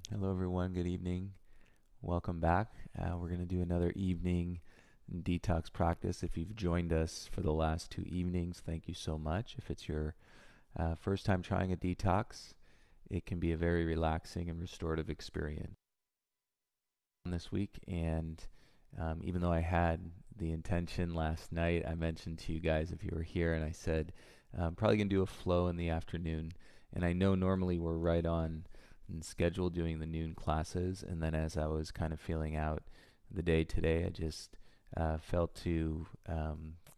Hello, everyone. Good evening. Welcome back. We're going to do another evening detox practice. If you've joined us for the last two evenings, thank you so much. If it's your first time trying a detox, it can be a very relaxing and restorative experience this week. And even though I had the intention last night, I mentioned to you guys if you were here, and I said, I'm probably going to do a flow in the afternoon. And I know normally we're right on schedule doing the noon classes. And then as I was kind of feeling out the day today, I just felt to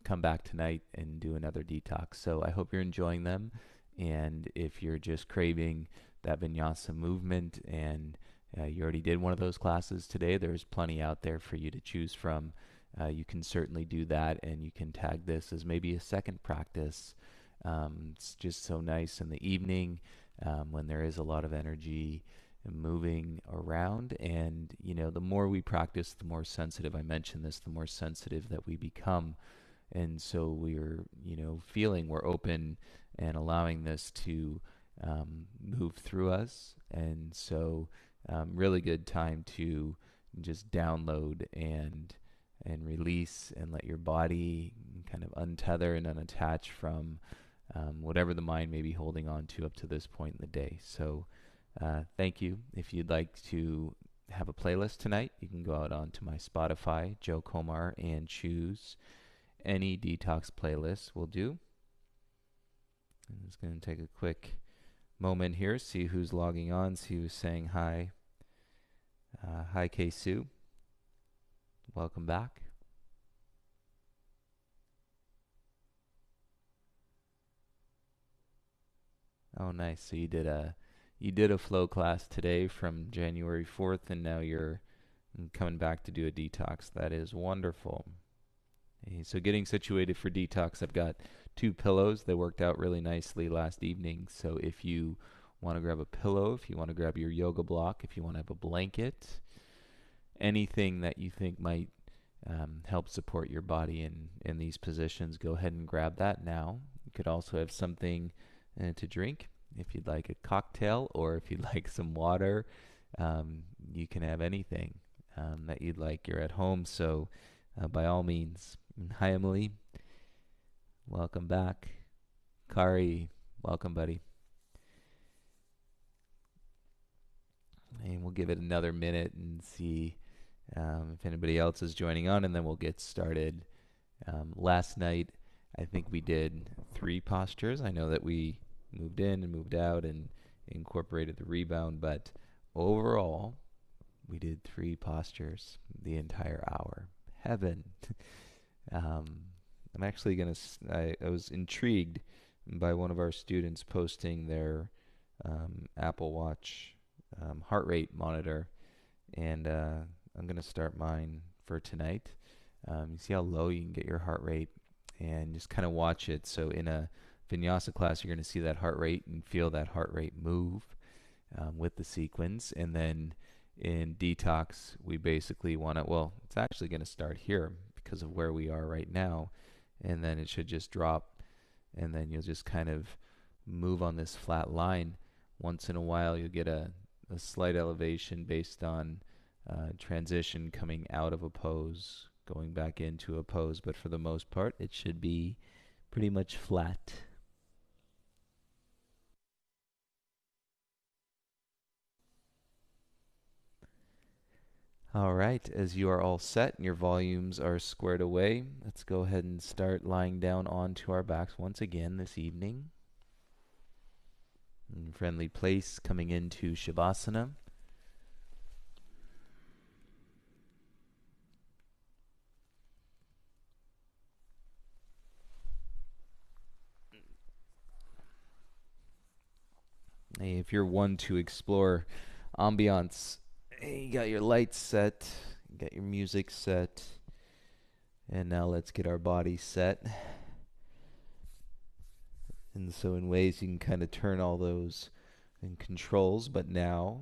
come back tonight and do another detox. So I hope you're enjoying them. And if you're just craving that vinyasa movement and you already did one of those classes today, there's plenty out there for you to choose from. You can certainly do that, and you can tag this as maybe a second practice. It's just so nice in the evening when there is a lot of energy moving around. And, the more we practice, the more sensitive, I mentioned this, the more sensitive that we become. And so we're, feeling we're open and allowing this to move through us. And so, really good time to just download and release and let your body kind of untether and unattach from whatever the mind may be holding on to up to this point in the day. So thank you. If you'd like to have a playlist tonight, you can go out onto my Spotify, Joe Komar, and choose any detox playlist will do. I'm just going to take a quick moment here, see who's logging on, see who's saying hi. Hi, K Sue. Welcome back. Oh, nice. So you did a flow class today from January 4th, and now you're coming back to do a detox. That is wonderful. Okay, so getting situated for detox, I've got two pillows. They worked out really nicely last evening. So if you want to grab a pillow, if you want to grab your yoga block, if you want to have a blanket, anything that you think might help support your body in these positions, go ahead and grab that now. You could also have something to drink if you'd like a cocktail, or if you'd like some water. You can have anything that you'd like. You're at home, so by all means. Hi, Emily. Welcome back. Kari, welcome, buddy. And we'll give it another minute and see if anybody else is joining on, and then we'll get started. Last night, I think we did 3 postures. I know that we moved in and moved out and incorporated the rebound, but overall, we did 3 postures the entire hour. Heaven. um, I'm actually I was intrigued by one of our students posting their Apple Watch heart rate monitor, and I'm going to start mine for tonight. You see how low you can get your heart rate, and just kind of watch it. So in a vinyasa class, you're going to see that heart rate and feel that heart rate move with the sequence. And then in detox, we basically want to, well, it's actually going to start here because of where we are right now. And then it should just drop, and then you'll just kind of move on this flat line. Once in a while, you'll get a slight elevation based on transition coming out of a pose, going back into a pose, but for the most part, it should be pretty much flat. All right, as you are all set and your volumes are squared away, let's go ahead and start lying down onto our backs once again this evening. In friendly place, coming into Shavasana. Hey, if you're one to explore ambiance, hey, you got your lights set, you got your music set, and now let's get our body set. And so in ways you can kind of turn all those in controls, but now,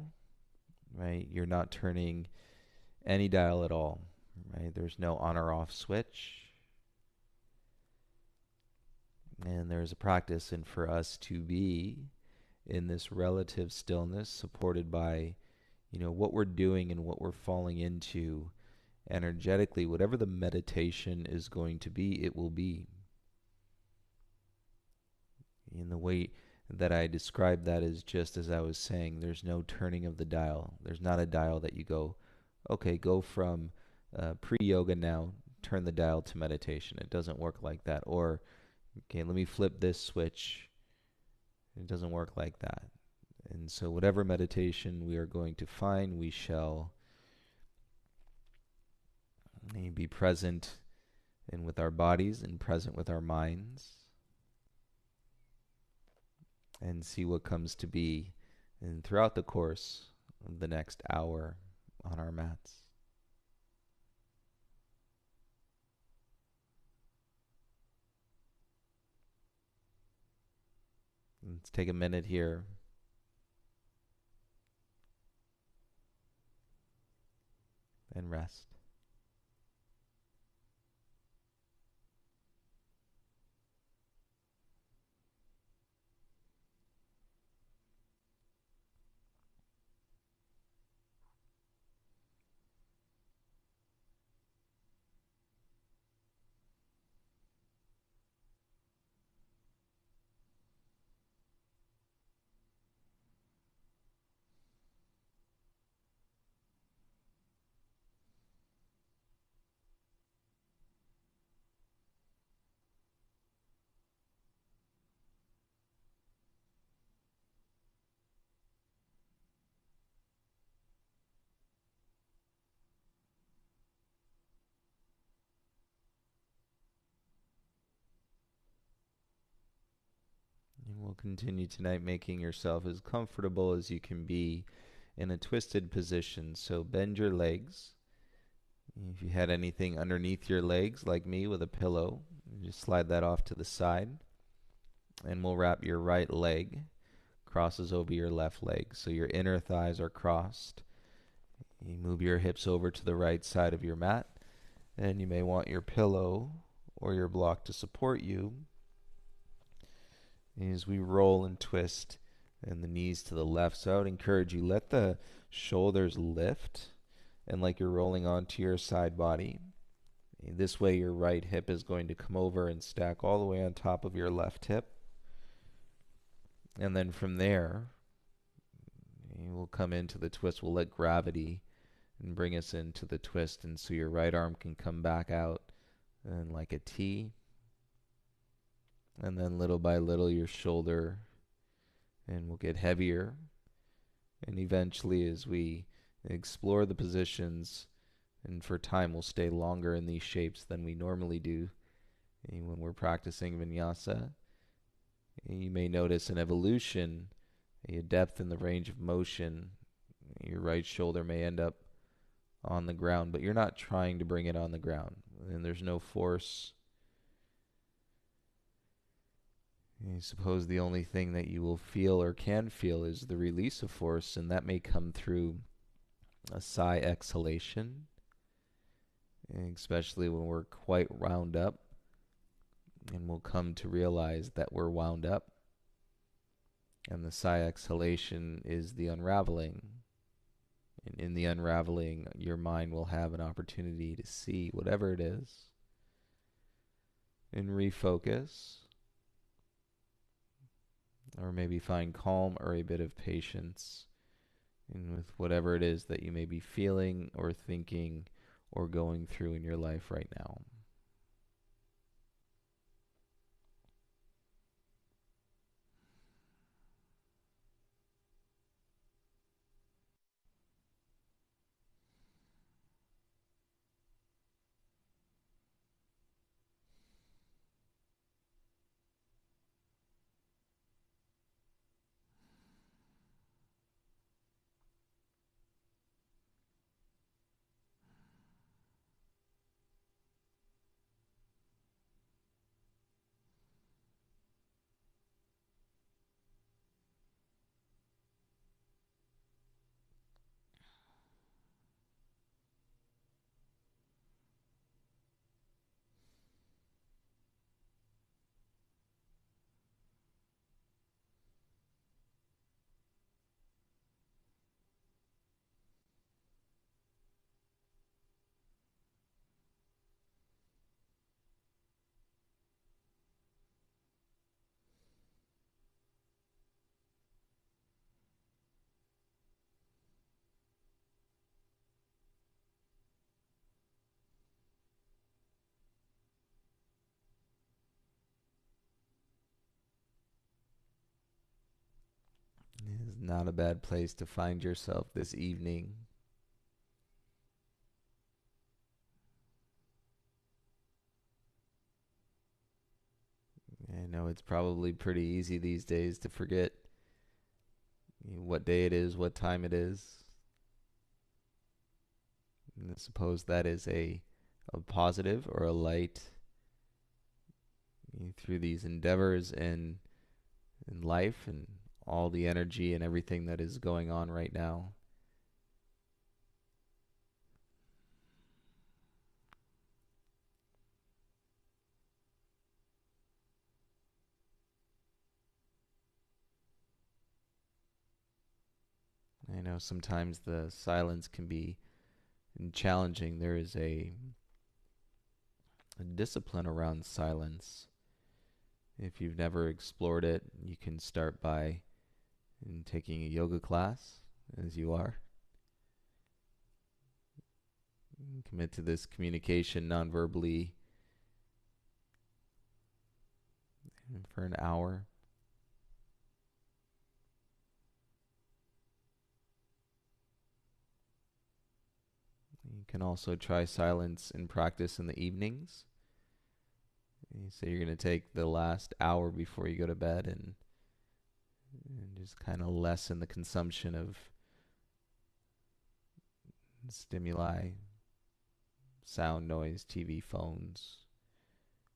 right, you're not turning any dial at all, right? There's no on or off switch. And there's a practice, and for us to be in this relative stillness supported by what we're doing and what we're falling into energetically, whatever the meditation is going to be, it will be. In the way that I described that is just as I was saying, there's no turning of the dial. There's not a dial that you go, okay, go from pre-yoga now, turn the dial to meditation. It doesn't work like that. Or, okay, let me flip this switch. It doesn't work like that. And so whatever meditation we are going to find, we shall be present and with our bodies and present with our minds, and see what comes to be and throughout the course of the next hour on our mats. Let's take a minute here and rest. And we'll continue tonight making yourself as comfortable as you can be in a twisted position. So bend your legs. If you had anything underneath your legs, like me with a pillow, just slide that off to the side. And we'll wrap your right leg crosses over your left leg. So your inner thighs are crossed. You move your hips over to the right side of your mat. And you may want your pillow or your block to support you as we roll and twist, and the knees to the left. So I would encourage you, let the shoulders lift, and like you're rolling onto your side body. This way your right hip is going to come over and stack all the way on top of your left hip. And then from there, we'll come into the twist. We'll let gravity and bring us into the twist. And so your right arm can come back out and like a T. And then little by little your shoulder and will get heavier. And eventually as we explore the positions, and for time we'll stay longer in these shapes than we normally do when we're practicing vinyasa, you may notice an evolution, a depth in the range of motion. Your right shoulder may end up on the ground, but you're not trying to bring it on the ground. And there's no force. I suppose the only thing that you will feel or can feel is the release of force, and that may come through a sigh exhalation, especially when we're quite wound up, and we'll come to realize that we're wound up. And the sigh exhalation is the unraveling. And in the unraveling, your mind will have an opportunity to see whatever it is and refocus, or maybe find calm or a bit of patience in with whatever it is that you may be feeling or thinking or going through in your life right now. Not a bad place to find yourself this evening. I know it's probably pretty easy these days to forget what day it is, what time it is. And I suppose that is a positive or a light through these endeavors in life and all the energy and everything that is going on right now. I know sometimes the silence can be challenging. There is a discipline around silence. If you've never explored it, you can start by taking a yoga class, as you are. Commit to this communication non-verbally for an hour. You can also try silence in practice in the evenings. So you're going to take the last hour before you go to bed and just kind of lessen the consumption of stimuli, sound, noise, TV, phones.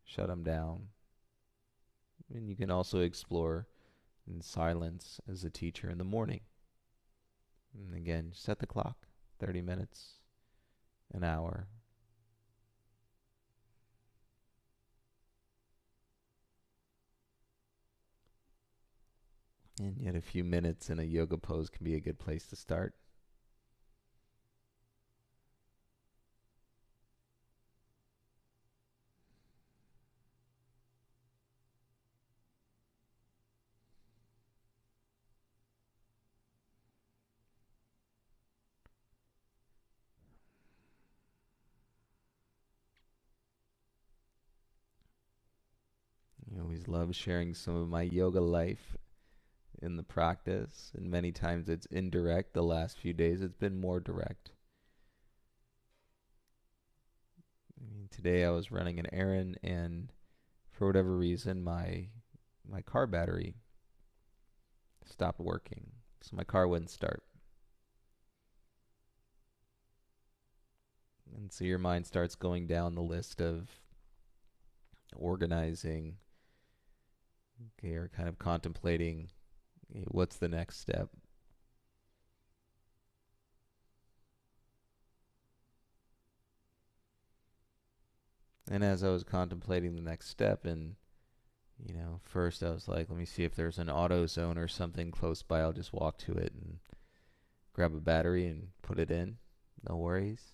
Shut them down. And you can also explore in silence as a teacher in the morning. And again, set the clock, 30 minutes, an hour. And yet a few minutes in a yoga pose can be a good place to start. I always love sharing some of my yoga life in the practice, and many times it's indirect. The last few days it's been more direct. Today I was running an errand, and for whatever reason my car battery stopped working, so my car wouldn't start. And so your mind starts going down the list of organizing, okay, or kind of contemplating, okay, what's the next step. And as I was contemplating the next step, and first I was like, let me see if there's an auto zone or something close by. I'll just walk to it and grab a battery and put it in. No worries.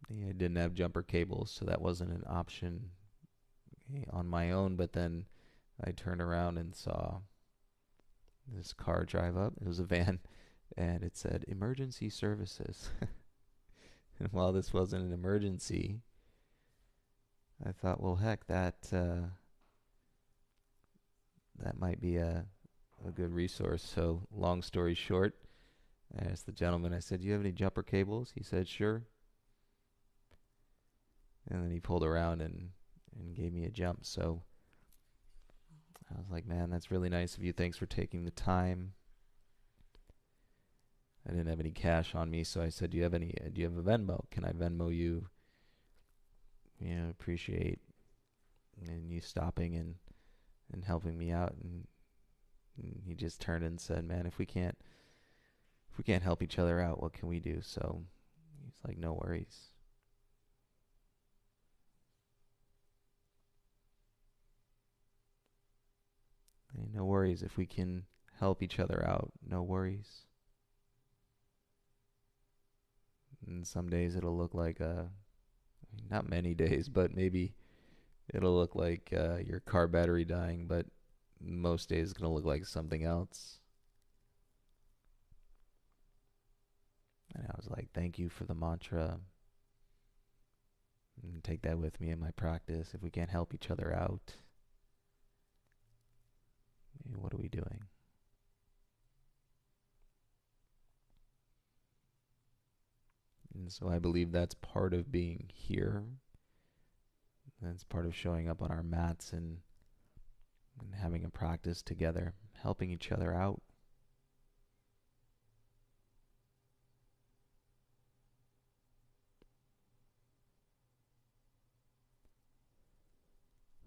Yeah, I didn't have jumper cables, so that wasn't an option on my own. But then I turned around and saw this car drive up. It was a van, and it said emergency services. And while this wasn't an emergency, I thought, well, heck, that might be a good resource. So long story short, I asked the gentleman, I said, do you have any jumper cables? He said, sure. And then he pulled around and gave me a jump. So I was like, man, that's really nice of you. Thanks for taking the time. I didn't have any cash on me, so I said, do you have a Venmo? Can I Venmo you? Appreciate you stopping and helping me out. And he just turned and said, man, if we can't help each other out, what can we do? So he's like, no worries. Hey, no worries. If we can help each other out, no worries. And some days it'll look like not many days, but maybe it'll look like your car battery dying, but most days it's going to look like something else. And I was like, thank you for the mantra. And take that with me in my practice. If we can't help each other out, what are we doing? And so I believe that's part of being here. That's part of showing up on our mats and having a practice together, helping each other out.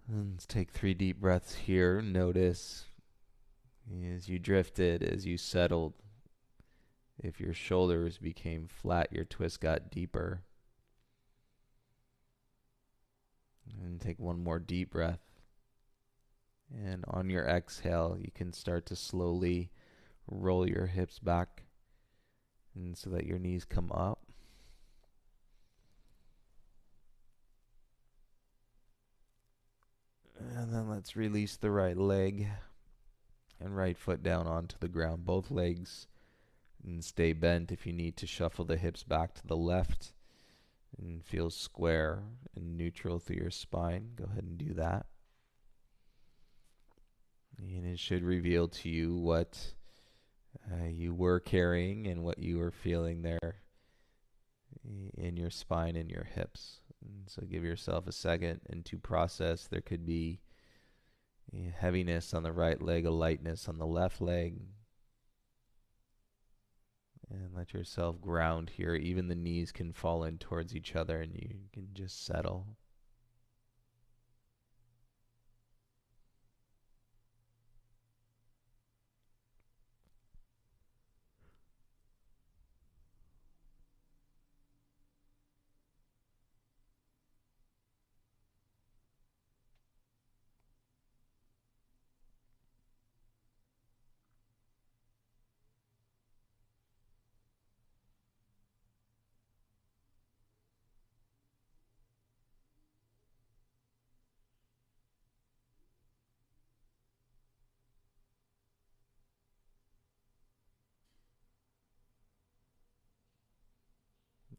And let's take 3 deep breaths here. Notice as you drifted, as you settled, if your shoulders became flat, your twist got deeper. And take 1 more deep breath. And on your exhale, you can start to slowly roll your hips back, and so that your knees come up. And then let's release the right leg and right foot down onto the ground. Both legs, and stay bent. If you need to shuffle the hips back to the left and feel square and neutral through your spine, go ahead and do that. And it should reveal to you what you were carrying and what you were feeling there in your spine and your hips. And so give yourself a second and to process. There could be heaviness on the right leg, a lightness on the left leg. And let yourself ground here. Even the knees can fall in towards each other and you can just settle.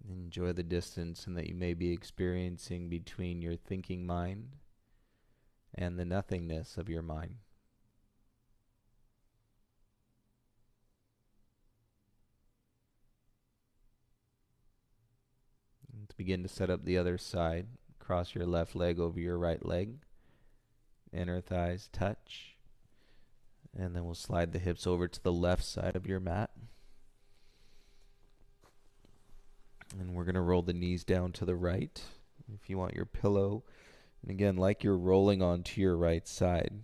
Enjoy the distance and that you may be experiencing between your thinking mind and the nothingness of your mind. Let's begin to set up the other side. Cross your left leg over your right leg. Inner thighs touch. And then we'll slide the hips over to the left side of your mat. And we're going to roll the knees down to the right. If you want your pillow, and again, like you're rolling onto your right side,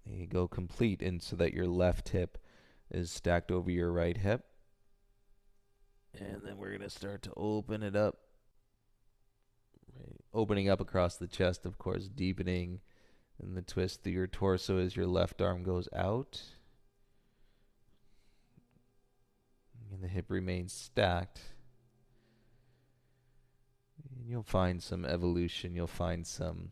you go complete, and so that your left hip is stacked over your right hip. And then we're going to start to open it up. Right. Opening up across the chest, of course, deepening in the twist through your torso as your left arm goes out. And the hip remains stacked. And you'll find some evolution. You'll find some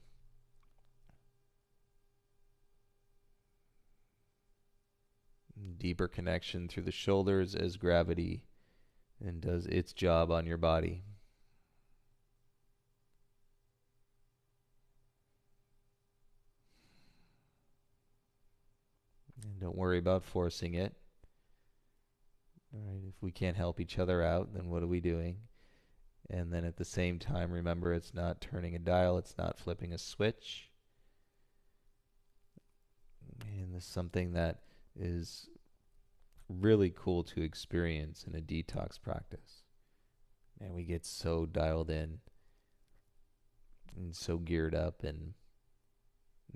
deeper connection through the shoulders as gravity and does its job on your body. And don't worry about forcing it. All right, if we can't help each other out, then what are we doing? And then at the same time, remember, it's not turning a dial, it's not flipping a switch. And this is something that is really cool to experience in a detox practice. And we get so dialed in and so geared up and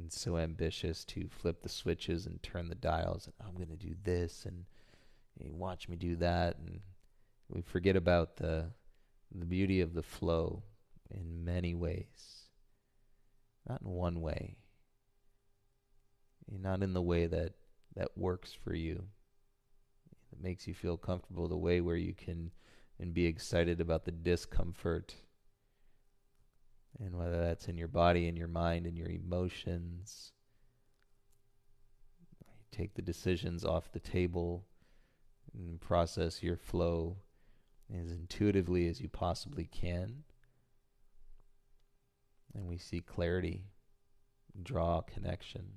so ambitious to flip the switches and turn the dials. And I'm going to do this and watch me do that. And we forget about the beauty of the flow in many ways. Not in one way. Not in the way that works for you. That makes you feel comfortable. The way where you can and be excited about the discomfort. And whether that's in your body, in your mind, in your emotions. Take the decisions off the table and process your flow as intuitively as you possibly can. And we see clarity, draw connection.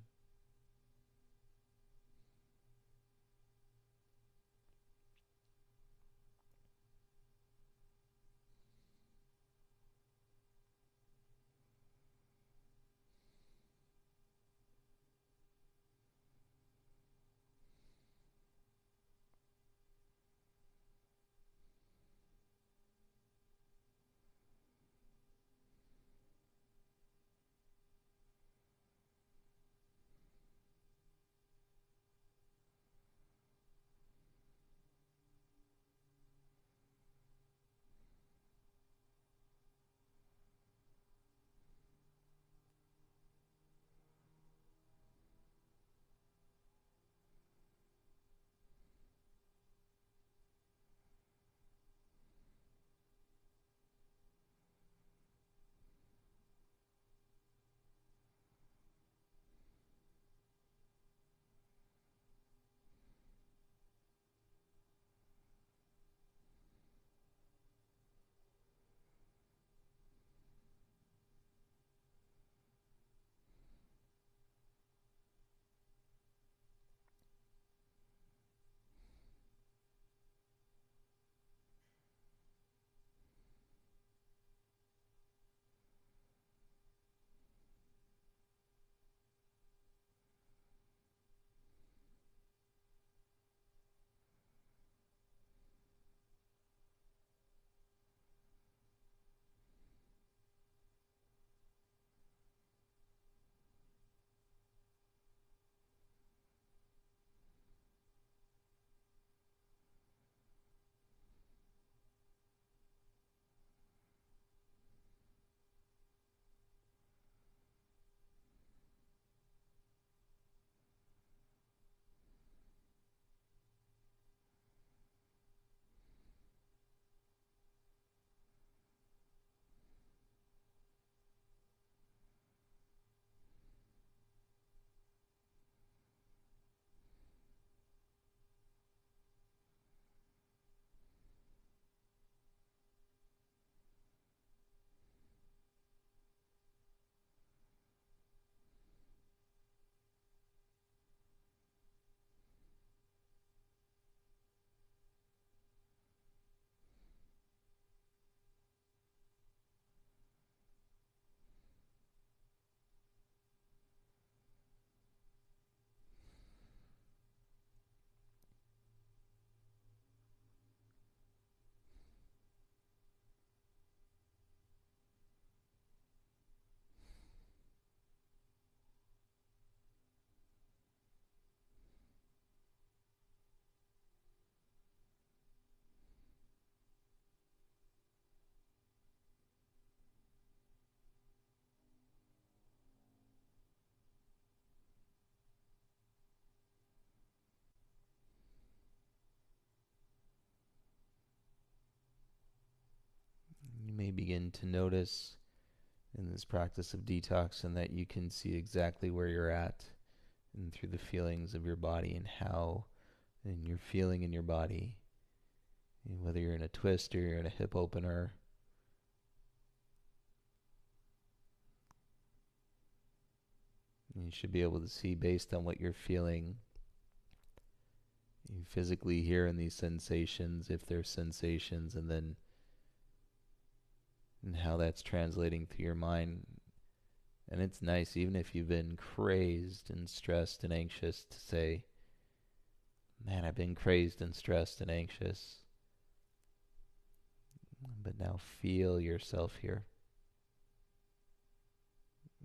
begin to notice in this practice of detox, and that you can see exactly where you're at and through the feelings of your body and how and you're feeling in your body, and whether you're in a twist or you're in a hip opener. You should be able to see based on what you're feeling. You physically hear in these sensations, if there's sensations, and then and how that's translating through your mind. And it's nice, even if you've been crazed and stressed and anxious, to say, man, I've been crazed and stressed and anxious. But now feel yourself here.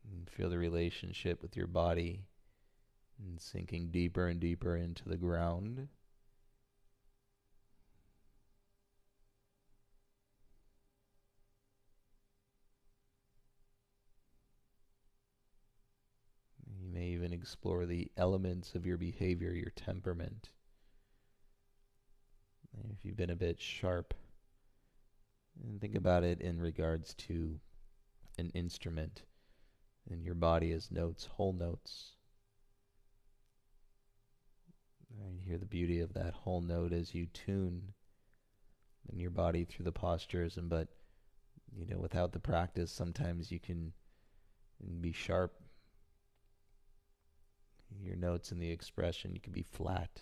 And feel the relationship with your body and sinking deeper and deeper into the ground. You may even explore the elements of your behavior, your temperament. And if you've been a bit sharp, and think about it in regards to an instrument, and your body as notes, whole notes. You hear the beauty of that whole note as you tune in your body through the postures, but without the practice, sometimes you can be sharp. Your notes and the expression, you can be flat.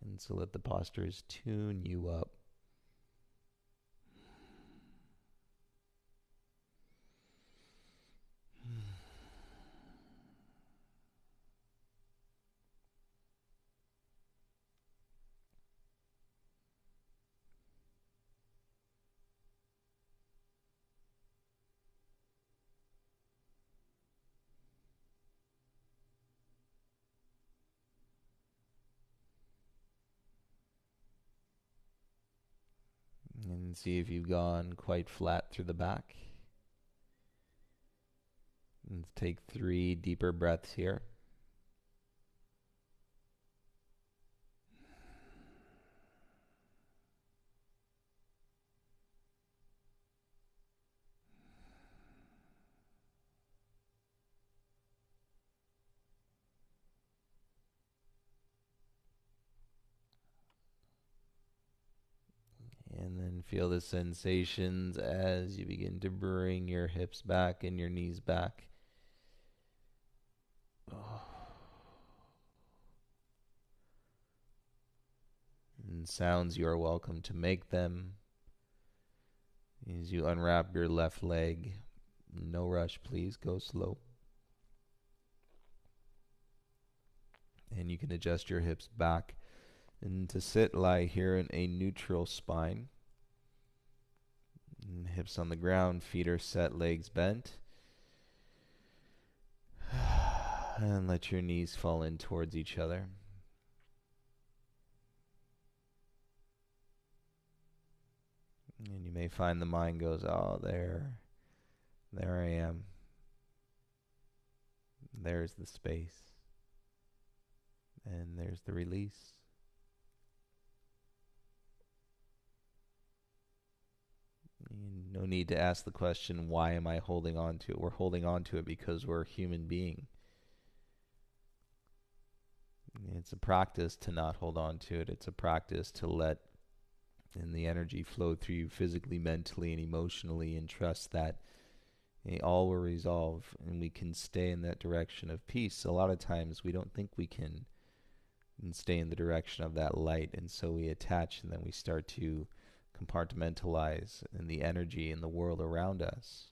And so let the postures tune you up. And see if you've gone quite flat through the back. And take 3 deeper breaths here. And then feel the sensations as you begin to bring your hips back and your knees back. And sounds, you are welcome to make them. As you unwrap your left leg, no rush, please go slow. And you can adjust your hips back. And to sit, lie here in a neutral spine. And hips on the ground, feet are set, legs bent. And let your knees fall in towards each other. And you may find the mind goes, oh, there I am. There's the space. And there's the release. No need to ask the question, why am I holding on to it? We're holding on to it because we're a human being. It's a practice to not hold on to it. It's a practice to let the energy flow through you physically, mentally, and emotionally, and trust that all will resolve and we can stay in that direction of peace. A lot of times we don't think we can stay in the direction of that light, and so we attach, and then we start to compartmentalize in the energy in the world around us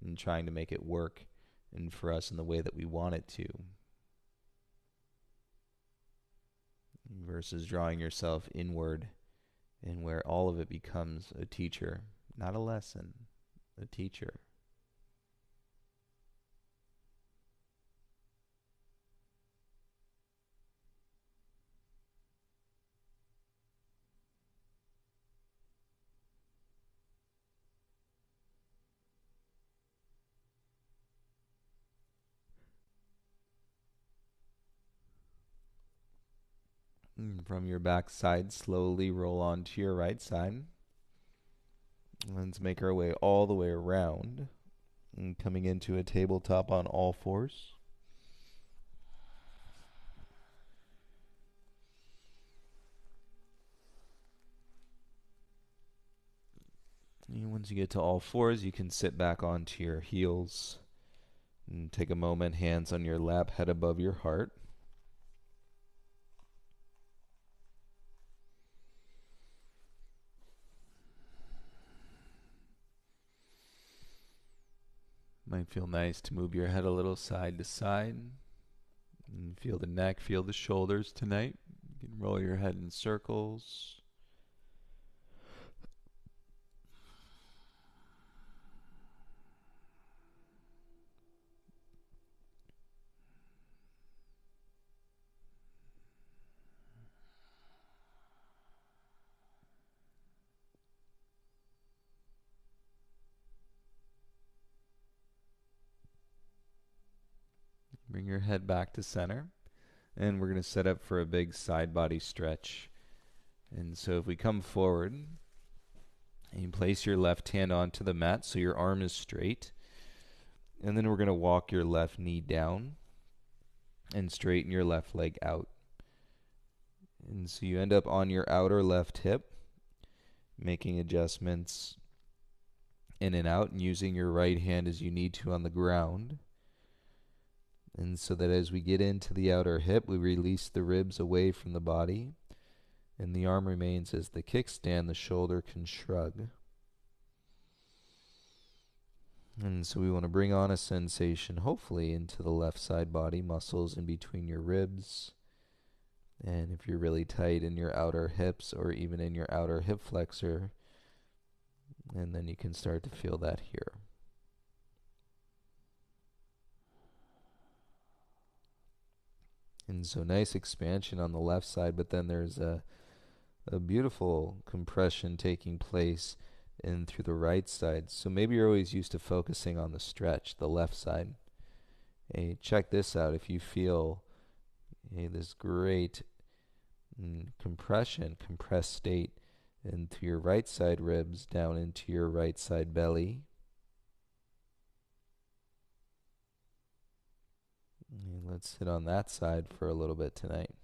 and trying to make it work and for us in the way that we want it to, versus drawing yourself inward, and where all of it becomes a teacher, not a lesson, a teacher. From your back side, slowly roll onto your right side. Let's make our way all the way around and coming into a tabletop on all fours. And once you get to all fours, you can sit back onto your heels and take a moment, hands on your lap, head above your heart. Might feel nice to move your head a little side to side and feel the neck, feel the shoulders tonight. You can roll your head in circles. Bring your head back to center. And we're going to set up for a big side body stretch. And so if we come forward and you place your left hand onto the mat so your arm is straight. And then we're going to walk your left knee down and straighten your left leg out. And so you end up on your outer left hip, making adjustments in and out and using your right hand as you need to on the ground. And so that as we get into the outer hip, we release the ribs away from the body, and the arm remains as the kickstand, the shoulder can shrug. And so we want to bring on a sensation, hopefully, into the left side body, muscles in between your ribs. And if you're really tight in your outer hips or even in your outer hip flexor, and then you can start to feel that here. And so nice expansion on the left side, but then there's a beautiful compression taking place in through the right side. So maybe you're always used to focusing on the stretch, the left side. Hey, check this out. If you feel this great compression, compressed state into your right side ribs, down into your right side belly. And let's sit on that side for a little bit tonight.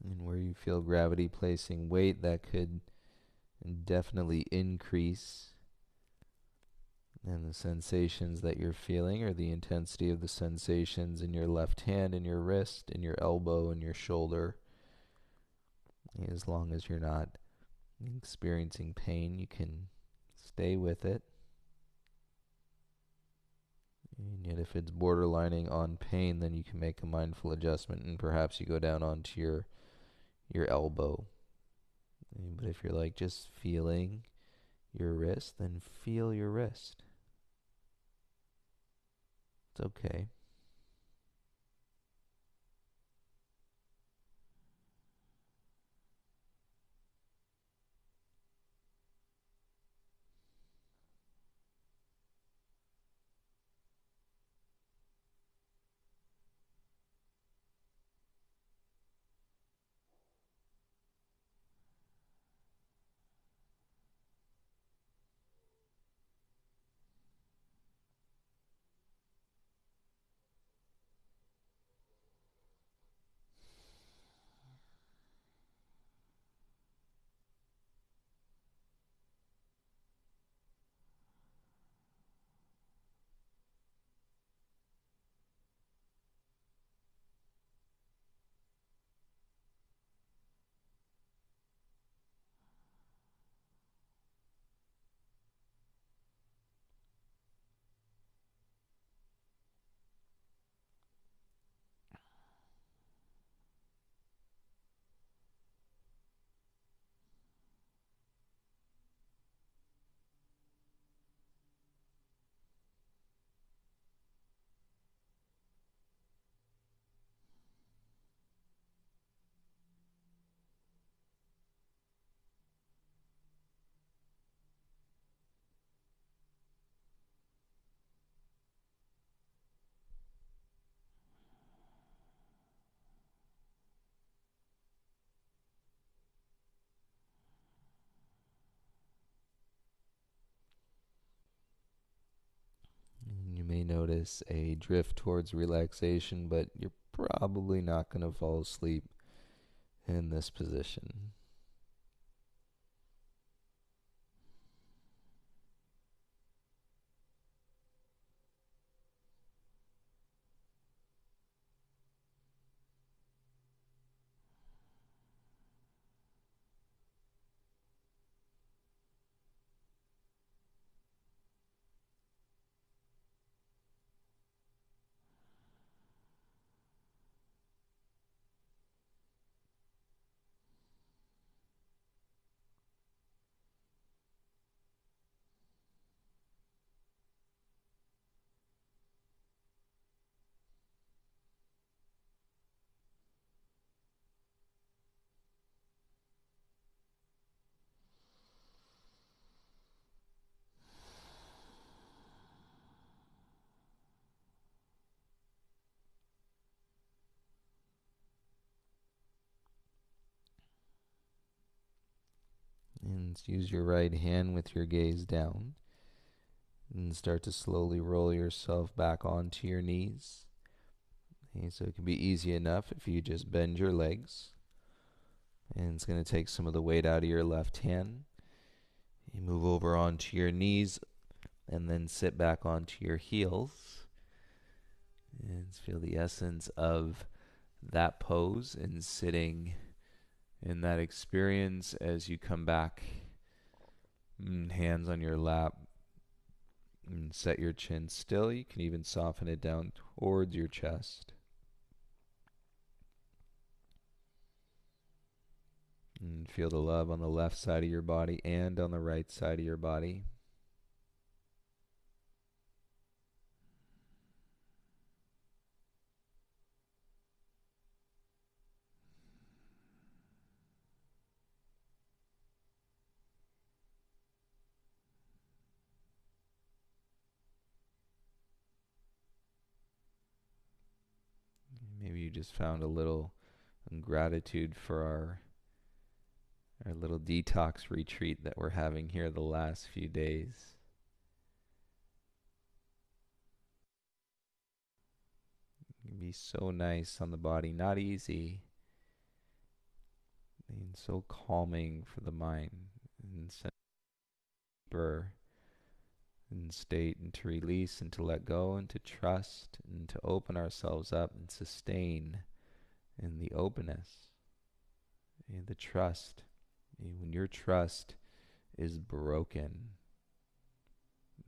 And where you feel gravity placing weight, that could definitely increase. And the sensations that you're feeling, or the intensity of the sensations in your left hand, in your wrist, in your elbow, in your shoulder. As long as you're not experiencing pain, you can stay with it. And yet if it's borderlining on pain, then you can make a mindful adjustment and perhaps you go down onto your elbow. But if you're like just feeling your wrist, then feel your wrist. It's okay. this a drift towards relaxation, but you're probably not going to fall asleep in this position. And use your right hand with your gaze down. And start to slowly roll yourself back onto your knees. Okay, so it can be easy enough if you just bend your legs. And it's going to take some of the weight out of your left hand. You move over onto your knees and then sit back onto your heels. And feel the essence of that pose and sitting in that experience as you come back. Hands on your lap. And set your chin still. You can even soften it down towards your chest. And feel the love on the left side of your body and on the right side of your body. Maybe you just found a little gratitude for our little detox retreat that we're having here the last few days. It can be so nice on the body, not easy, and so calming for the mind, and deeper in state, and to release and to let go and to trust and to open ourselves up and sustain in the openness and the trust. When your trust is broken,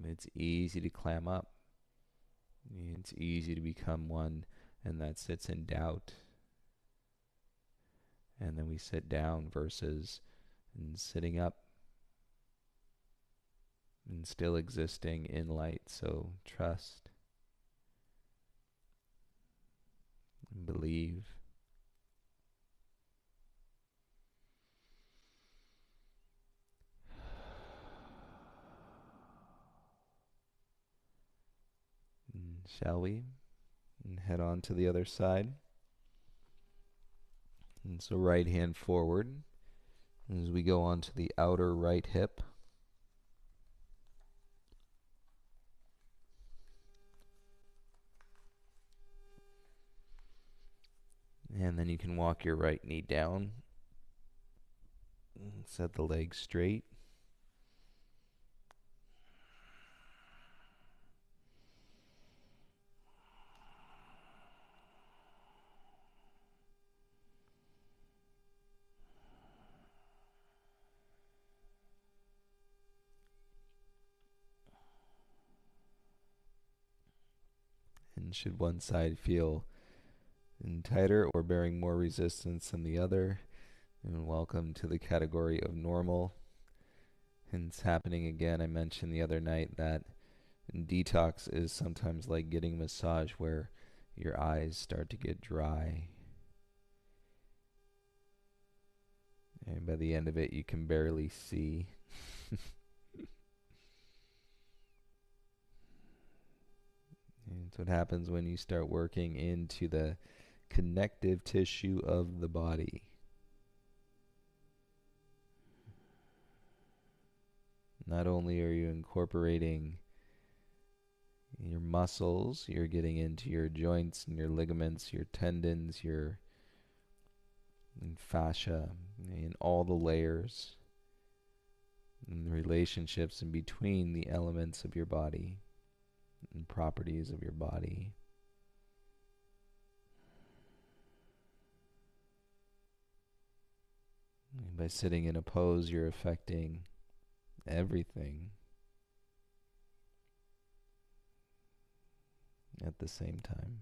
it's easy to clam up. It's easy to become one and that sits in doubt. And then we sit down versus sitting up and still existing in light. So trust and believe. Shall we? And head on to the other side. And so right hand forward as we go on to the outer right hip. And then you can walk your right knee down. And set the legs straight. And should one side feel tighter or bearing more resistance than the other, and welcome to the category of normal. And it's happening again. I mentioned the other night that detox is sometimes like getting a massage where your eyes start to get dry. And by the end of it, you can barely see. And it's what happens when you start working into the connective tissue of the body. Not only are you incorporating Your muscles, you're getting into your joints and your ligaments, your tendons, your fascia, and all the layers and the relationships in between the elements of your body and properties of your body. And by sitting in a pose, you're affecting everything at the same time.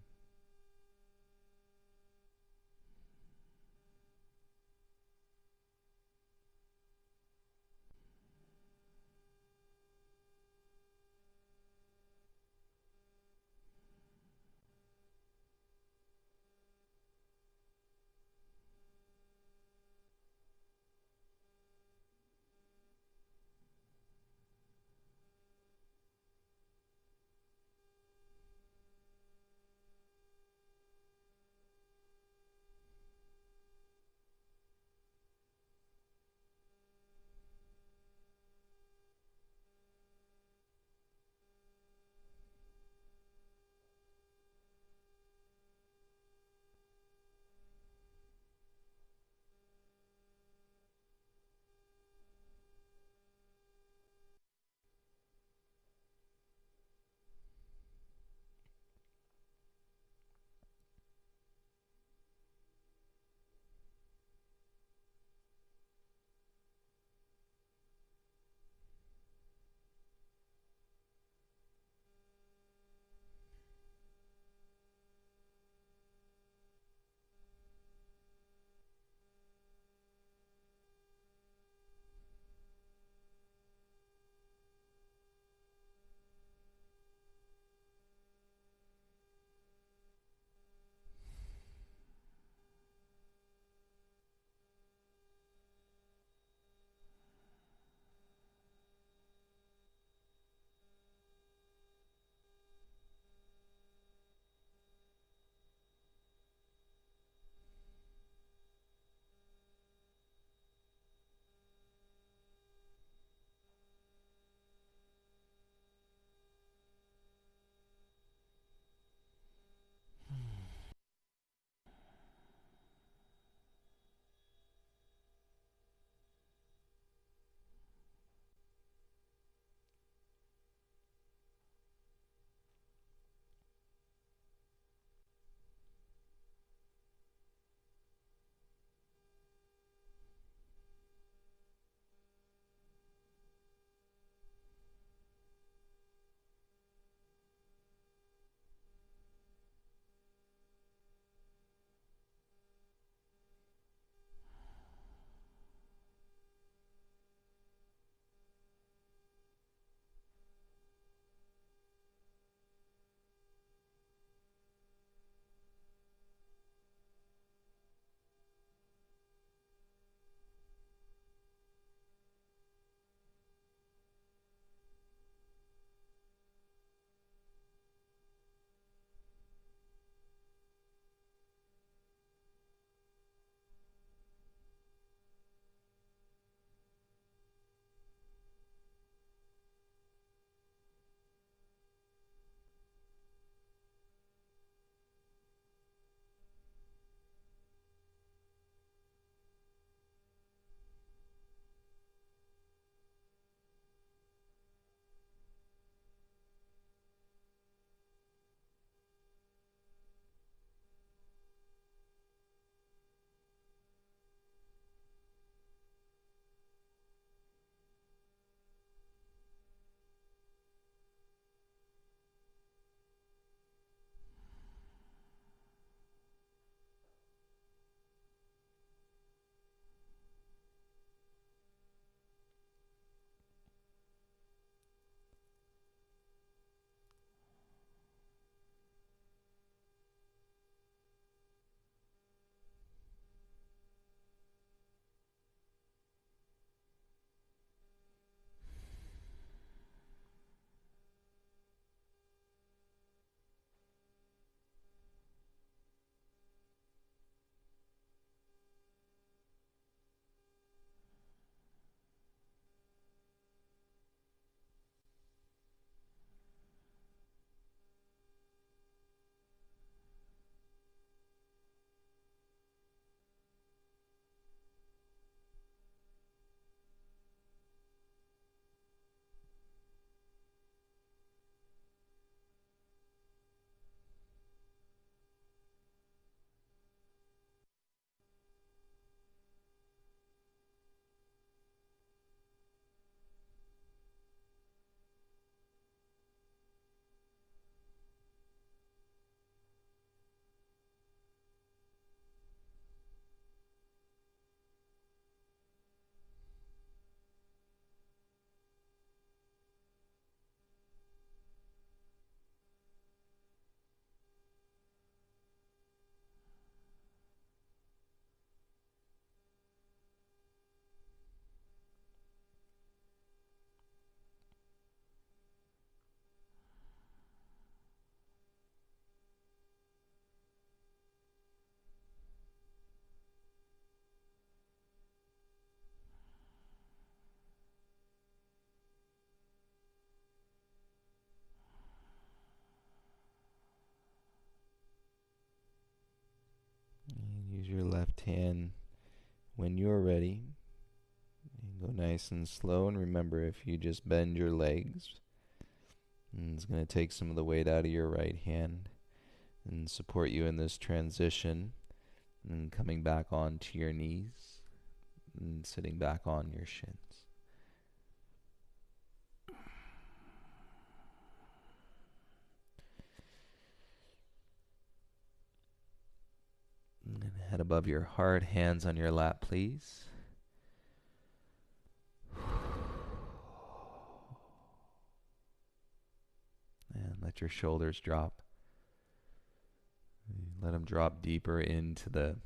left hand when you're ready. Go nice and slow, and remember, if you just bend your legs, it's going to take some of the weight out of your right hand and support you in this transition, and coming back onto your knees and sitting back on your shins. And head above your heart, hands on your lap, please. And let your shoulders drop. Let them drop deeper into the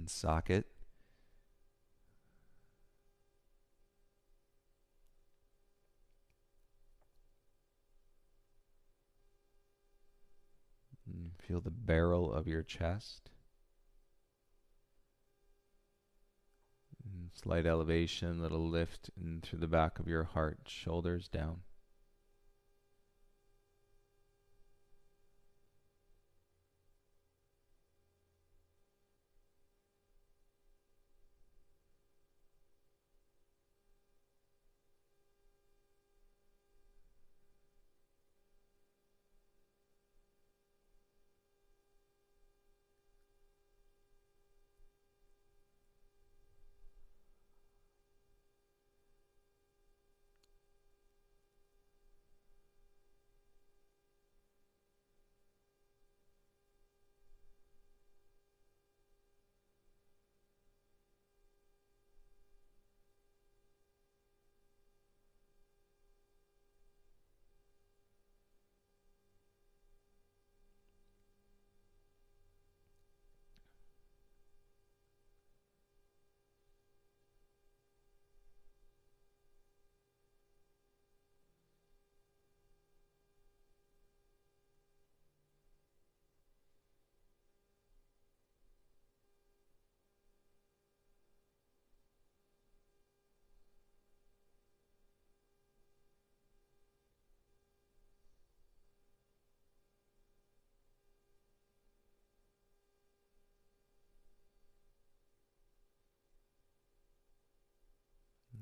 socket. And feel the barrel of your chest. And slight elevation, little lift in through the back of your heart, shoulders down.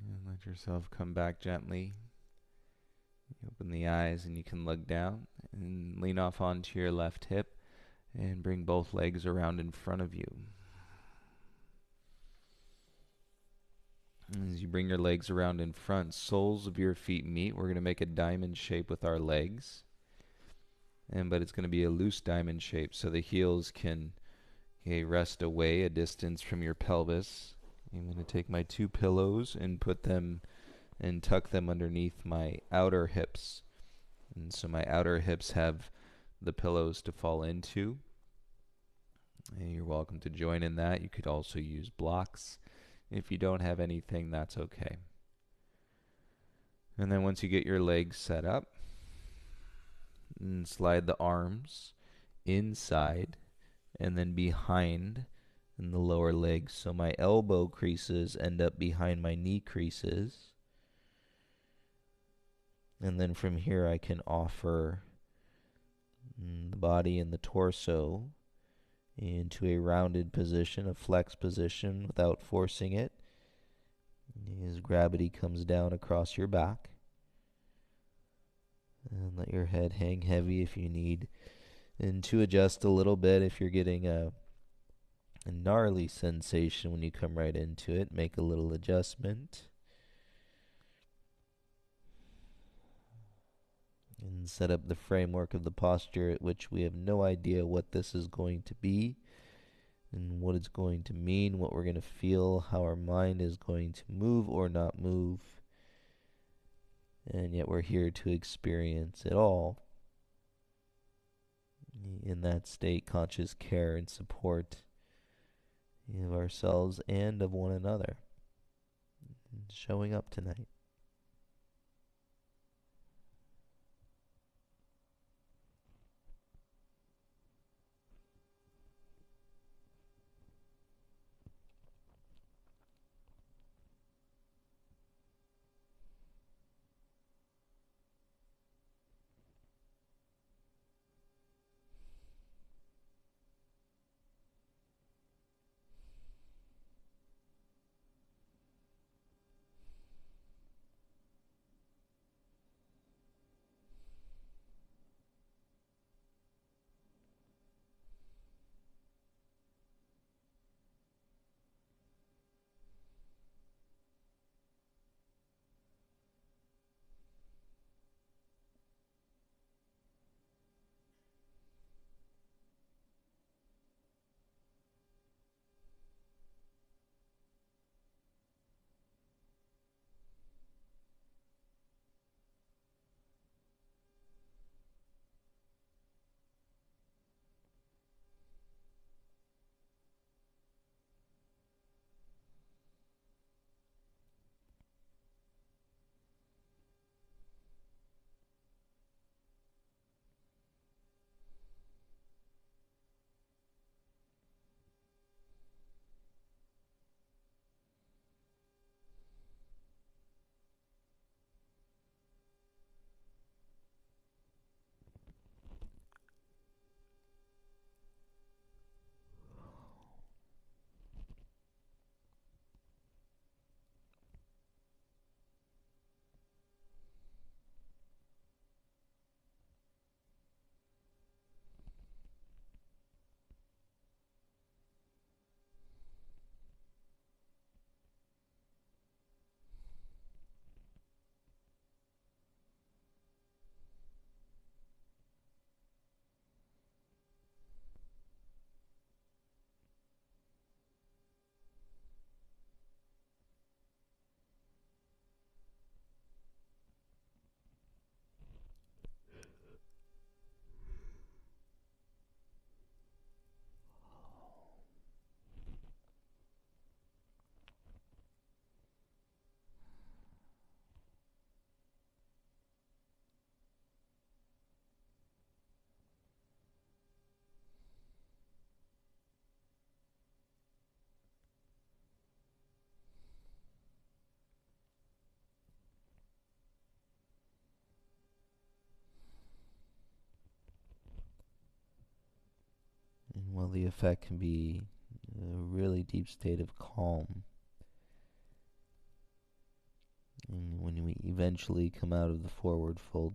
And let yourself come back gently. You open the eyes and you can look down and lean off onto your left hip and bring both legs around in front of you. As you bring your legs around in front, soles of your feet meet. We're going to make a diamond shape with our legs. But it's going to be a loose diamond shape, so the heels can rest away a distance from your pelvis. I'm going to take my two pillows and put them and tuck them underneath my outer hips. And so my outer hips have the pillows to fall into. And you're welcome to join in that. You could also use blocks. If you don't have anything, that's okay. And then once you get your legs set up, and slide the arms inside and then behind in the lower legs. So my elbow creases end up behind my knee creases. And then from here I can offer the body and the torso into a rounded position, a flex position without forcing it. As gravity comes down across your back. And let your head hang heavy if you need. And to adjust a little bit, if you're getting a gnarly sensation when you come right into it, make a little adjustment. And set up the framework of the posture at which we have no idea what this is going to be and what it's going to mean, what we're going to feel, how our mind is going to move or not move. And yet we're here to experience it all in that state, conscious care and support of ourselves and of one another. Showing up tonight. Well, the effect can be a really deep state of calm. And when we eventually come out of the forward fold,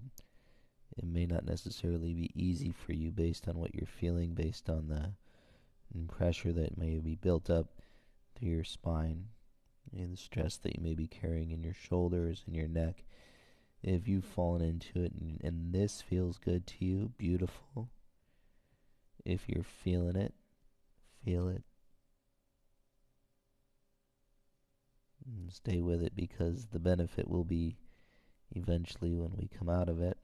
it may not necessarily be easy for you based on what you're feeling, based on the pressure that may be built up through your spine, and the stress that you may be carrying in your shoulders and your neck. If you've fallen into it and this feels good to you, beautiful. If you're feeling it, feel it. And stay with it, because the benefit will be eventually when we come out of it.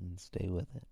And stay with it.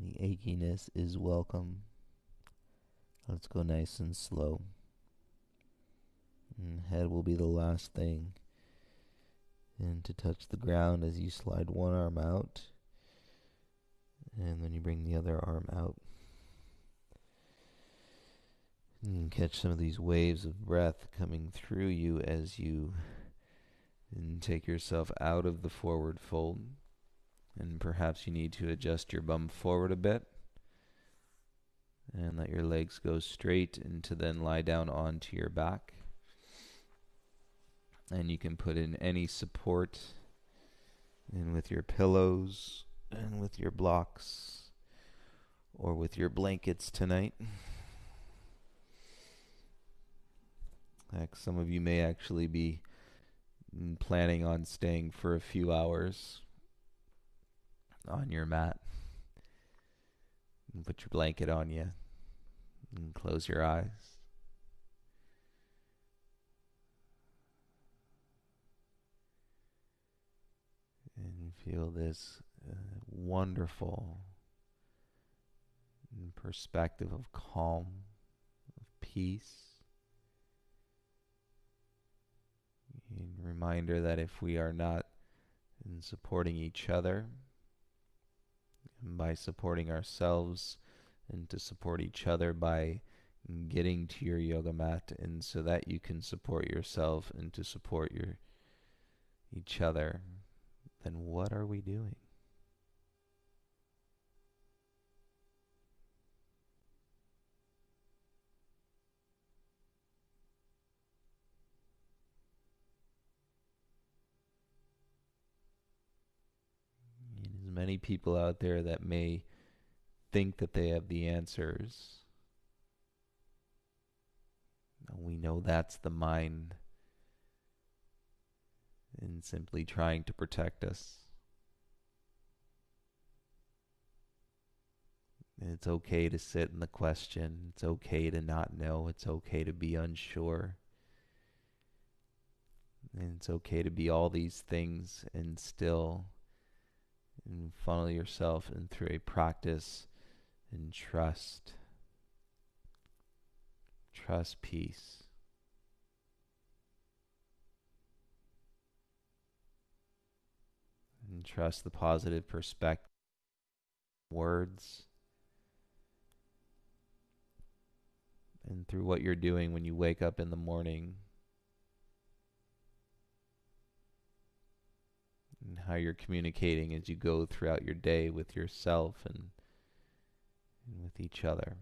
The achiness is welcome. Let's go nice and slow. And head will be the last thing. And to touch the ground as you slide one arm out. And then you bring the other arm out. And you can catch some of these waves of breath coming through you as you take yourself out of the forward fold. And perhaps you need to adjust your bum forward a bit. And let your legs go straight, and to then lie down onto your back. And you can put in any support in with your pillows and with your blocks or with your blankets tonight. Heck, some of you may actually be planning on staying for a few hours on your mat. And put your blanket on you and close your eyes. And feel this wonderful perspective of calm, of peace. And reminder that if we are not supporting each other, and by supporting ourselves, and to support each other by getting to your yoga mat, and so that you can support yourself and to support each other, then what are we doing? many people out there that may think that they have the answers. We know that's the mind and simply trying to protect us. And it's okay to sit in the question. It's okay to not know. It's okay to be unsure. And it's okay to be all these things and still funnel yourself in through a practice and trust. Trust peace. And trust the positive perspective, words, and through what you're doing when you wake up in the morning, and how you're communicating as you go throughout your day with yourself and with each other.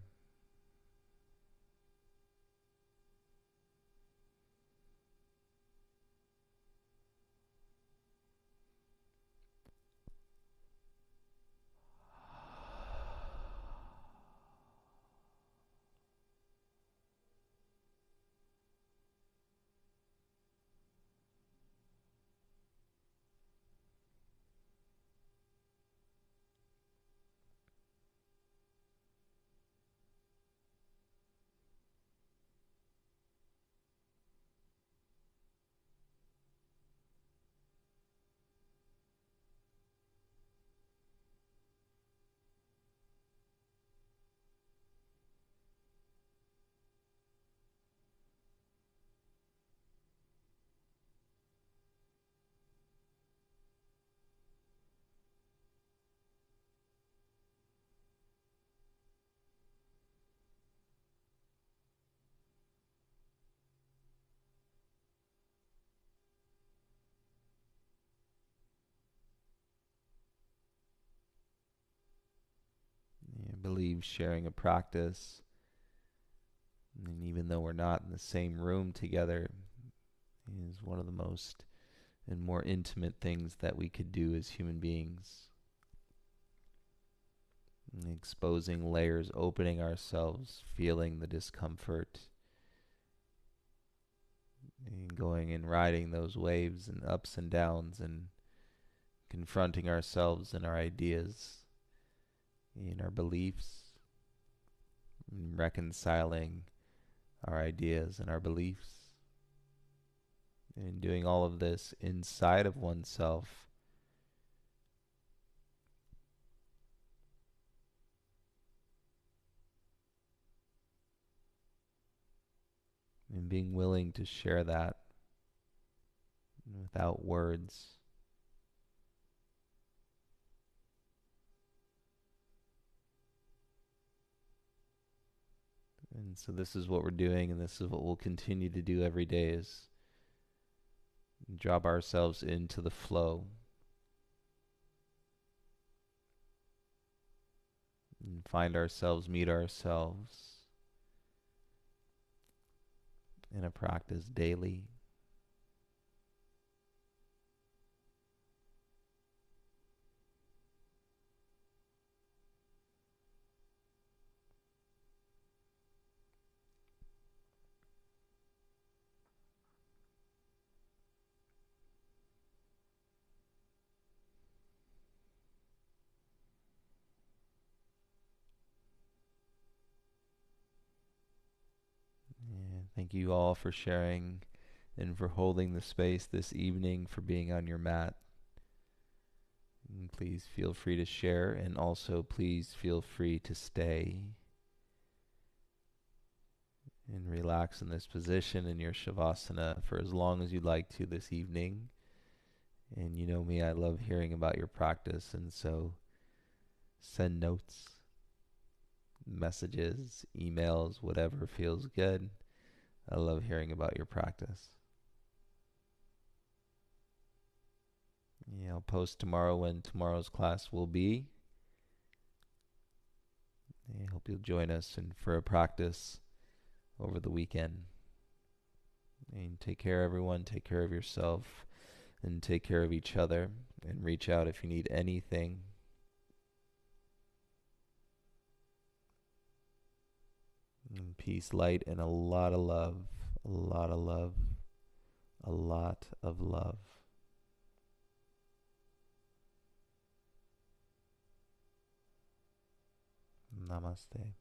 I believe sharing a practice, and even though we're not in the same room together, is one of the most and more intimate things that we could do as human beings. Exposing layers, opening ourselves, feeling the discomfort, and going and riding those waves and ups and downs, and confronting ourselves and our ideas and our beliefs, and reconciling our ideas and our beliefs, and doing all of this inside of oneself, and being willing to share that without words. And so this is what we're doing, and this is what we'll continue to do every day, is drop ourselves into the flow and find ourselves, meet ourselves in a practice daily. And thank you all for sharing and for holding the space this evening, for being on your mat. And please feel free to share, and also please feel free to stay and relax in this position in your Shavasana for as long as you'd like to this evening. And you know me, I love hearing about your practice, and so send notes, messages, emails, whatever feels good. I love hearing about your practice. Yeah, I'll post tomorrow when tomorrow's class will be. I hope you'll join us for a practice over the weekend. And take care, everyone. Take care of yourself, and take care of each other. And reach out if you need anything. And peace, light, and a lot of love. A lot of love. A lot of love. Namaste.